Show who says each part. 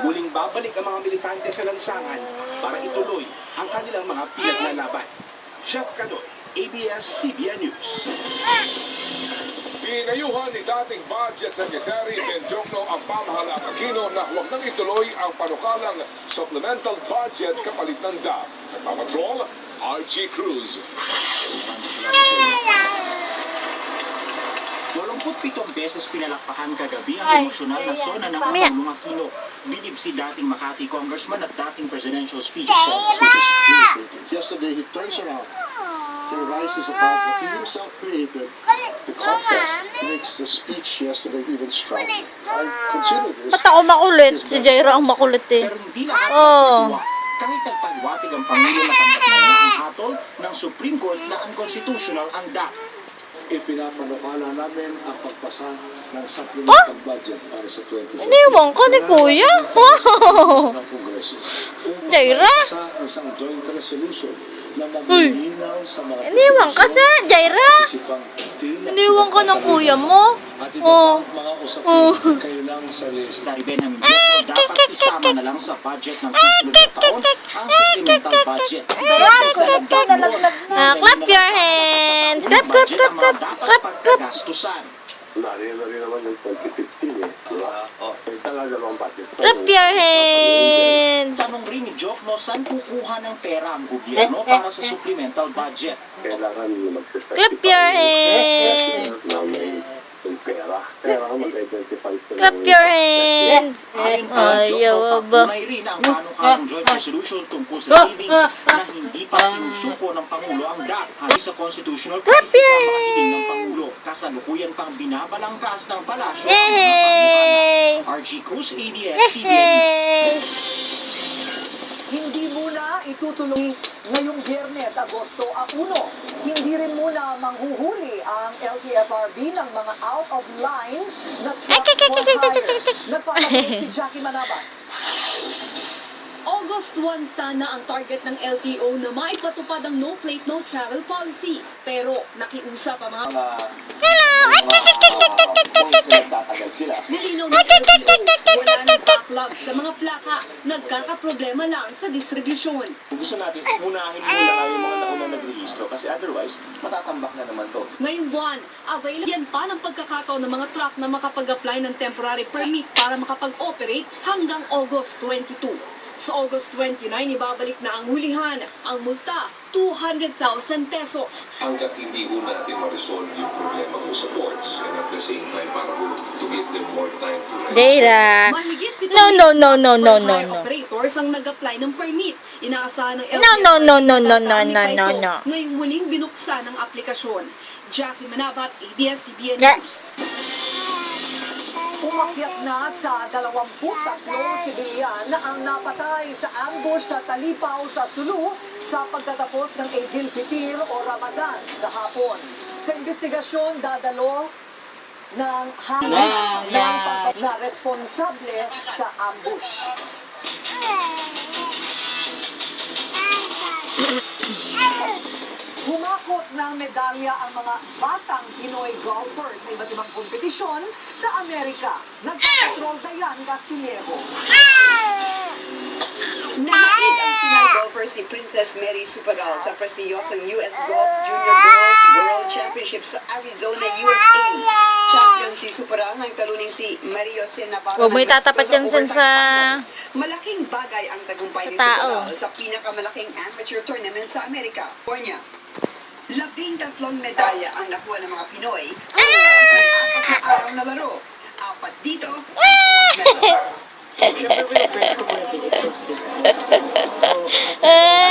Speaker 1: muling babalik ang mga militante sa lansangan para ituloy ang kanilang mga pinaglalaban. Chef Cadoy, ABS-CBN News.
Speaker 2: Pinayuhan ni dating Budget Secretary Benjokno ang pamahalaan ng Aquino na huwag nang ituloy ang panukalang supplemental budget kapalit ng DAP. Nagpapatrol, Archie Cruz.
Speaker 1: 27 beses pinalakpakan kagabi ang emosyonal na sona ng Pangulong Aquino. Bilib si dating Makati Congressman at dating presidential speech.
Speaker 3: Yesterday he turns around. He rises above what he himself created. The contrast makes the speech yesterday even stronger. I consider this.
Speaker 4: Ba't ako makulit? Si Jaira ang makulit eh.
Speaker 1: Pero hindi lahat nagpatuwa. Kahit nagpaliwatig ang Pangulo na tanggap na niya ang hatol ng Supreme Court na unconstitutional ang DAP.
Speaker 3: Ipinapanukala namin ang pagpasa ng supplemental budget para sa 2024.
Speaker 4: Iniwan ka ni Kuya. Wow!
Speaker 3: ng Kongreso.
Speaker 4: Jaira?
Speaker 3: Sa isang joint resolution na maglilinaw sa mga
Speaker 4: Iniwan ka sa Jaira?
Speaker 3: isipang tila
Speaker 4: Iniwan ka ng kuya mo?
Speaker 3: at iba pang mga usapin kayo lang sa list.
Speaker 1: Dari Benjamin Blanco, dapat isama na lang sa budget ng susunod na taon ang supplemental budget.
Speaker 4: Clap your hands! Clap, clap, clap, clap, clap, clap.
Speaker 1: Gastusan.
Speaker 5: Lalo rin naman yung 2015 eh. Diba? Talaga naman budget.
Speaker 4: Clap your hands!
Speaker 1: Tanong rin ni Jokno, saan kukuha ng pera ang gobyerno para sa supplemental budget?
Speaker 5: Kailangan mag-specify.
Speaker 4: Clap your hands!
Speaker 5: Na may pera. Kailangan mag-identify sila.
Speaker 4: Clap your hands!
Speaker 1: Ayon pa kay
Speaker 4: Ayaw
Speaker 1: Jokno,
Speaker 4: ba?
Speaker 1: patunay rin ang panukalang joint resolution tungkol sa savings na hindi pa sinusuko ng Pangulo ang DAP hanggang sa constitutional crisis na makahiling ng Pangulo. Kasalukuyan pang binabalangkas ng palasyo ang mga
Speaker 4: Yay!
Speaker 1: pagmumukha. RG Cruz, ABS-CBN.
Speaker 4: Yay!
Speaker 6: Hindi muna itutuloy ngayong Biyernes, Agosto 1. Hindi rin muna manghuhuli ang LTFRB ng mga out-of-line na trucks for hire. Nagpapalagay si Jackie Manabat.
Speaker 7: August 1 sana ang target ng LTO na maipatupad ang no plate, no travel policy. Pero nakiusap ang mga nilinaw ng LTO, wala ng backlog sa mga plaka. Nagkakaproblema lang sa distribusyon.
Speaker 8: Gusto natin, unahin muna kayo yung mga naunang nagrehistro kasi otherwise, matatambak na naman to.
Speaker 7: Ngayong buwan, available yan pa ng pagkakataon ng mga truck na makapag-apply ng temporary permit para makapag-operate hanggang August 22. Sa August 29, ibabalik na ang hulihan. Ang multa, 200,000 pesos.
Speaker 2: Hanggat hindi ho natin ma-resolve yung problema ko sa ports and at the same time para to give them more time to
Speaker 4: Jaira!
Speaker 7: Mahigit
Speaker 4: No, no, no, no, no, no, no.
Speaker 7: operators ang nag-apply ng permit. Inaasahan ng
Speaker 4: No, no, no, no, no, no, no, no, no.
Speaker 7: Ngayong muling binuksan ang aplikasyon. Jackie Manabat, ABS-CBN
Speaker 4: Yeah.
Speaker 7: News.
Speaker 6: Umakyat na sa 23 sibilyan ang napatay sa ambush sa Talipaw sa Sulu sa pagtatapos ng Eidil Fitr o Ramadan kahapon. Sa investigasyon, dadalo ng hangin na responsable sa ambush. Humakot ng medalya ang mga batang Pinoy golfers sa iba't ibang kompetisyon sa Amerika. Nagpapatrol Dayan Castillejo.
Speaker 9: Nanatid ang Pinay golfer si Princess Mary Superal sa prestiyosong US Golf Junior Girls World Championship sa Arizona, USA. Champion si Superal ng taluning si Mario C. Navarro.
Speaker 4: Huwag mo itatapat yan sa
Speaker 9: Malaking bagay ang tagumpay
Speaker 4: sa
Speaker 9: ni
Speaker 4: tao.
Speaker 9: Superal sa pinakamalaking amateur tournament sa Amerika, California. 13 medalya ang nakuha ng mga Pinoy sa 4 na araw na laro. 4 dito, 4 medal.
Speaker 4: Ah!